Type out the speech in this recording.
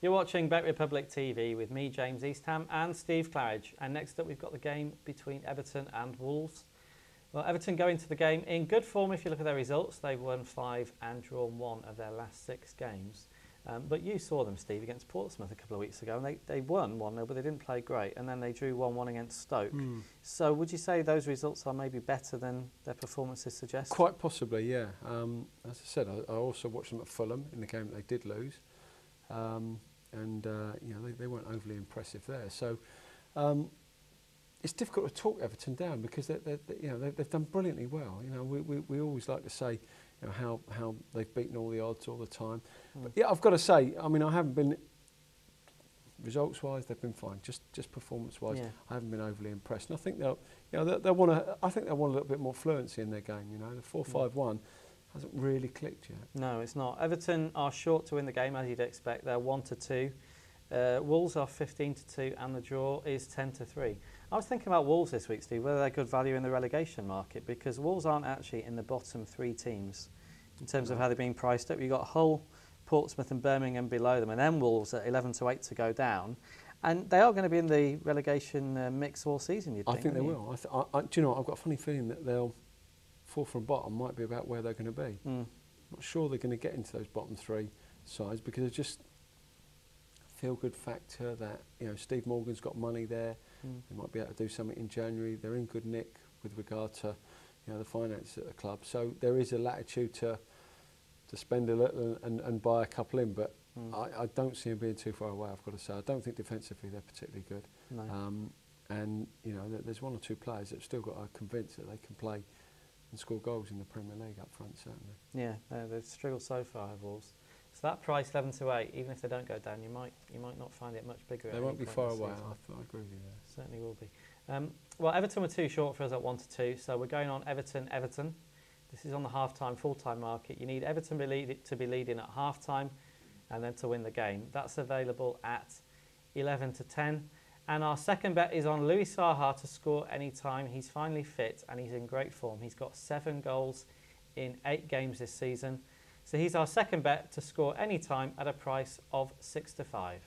You're watching Bet Republic TV with me, James Eastham, and Steve Claridge. And next up, we've got the game between Everton and Wolves. Well, Everton go into the game in good form if you look at their results. They've won 5 and drawn 1 of their last 6 games. But you saw them, Steve, against Portsmouth a couple of weeks ago, and they won 1-0, but they didn't play great. And then they drew 1-1 against Stoke. So would you say those results are maybe better than their performances suggest? Quite possibly, yeah. As I said, I also watched them at Fulham in the game that they did lose. They weren't overly impressive there. So it's difficult to talk Everton down because they've done brilliantly well. You know, we always like to say, you know, how they've beaten all the odds all the time. But yeah, I've got to say, I mean, I haven't been results-wise, they've been fine. Just performance-wise, I haven't been overly impressed. And I think they'll want to. I think they'll want a little bit more fluency in their game. You know, the 4-5-1 hasn't really clicked yet. No, it's not. Everton are short to win the game, as you'd expect. They're 1-2. Wolves are 15-2, and the draw is 10-3. I was thinking about Wolves this week, Steve, whether they're good value in the relegation market, because Wolves aren't actually in the bottom 3 teams in terms of how they're being priced up. You've got Hull, Portsmouth and Birmingham below them, and then Wolves at 11-8 to go down. And they are going to be in the relegation mix all season, you'd think. I think they will. Do you know what? I've got a funny feeling that they'll fall from bottom might be about where they're going to be. Not sure they're going to get into those bottom 3 sides because it's just a feel-good factor that, you know, Steve Morgan's got money there. They might be able to do something in January. They're in good nick with regard to, you know, the finance at the club. So there is a latitude to spend a little and buy a couple in, but I don't see them being too far away, I've got to say. I don't think defensively they're particularly good. No. And, you know, there's 1 or 2 players that have still got to convince that they can play and score goals in the Premier League up front, certainly. Yeah, they've struggled so far, Wolves. So that price, 11-8, even if they don't go down, you might not find it much bigger. They won't be far away. I agree with you there. Certainly will be. Well, Everton were too short for us at 1-2, so we're going on Everton. This is on the half-time, full-time market. You need Everton to be leading at half-time and then to win the game. That's available at 11-10. And our second bet is on Louis Saha to score any time. He's finally fit and he's in great form. He's got 7 goals in 8 games this season. So he's our second bet to score any time at a price of 6-5.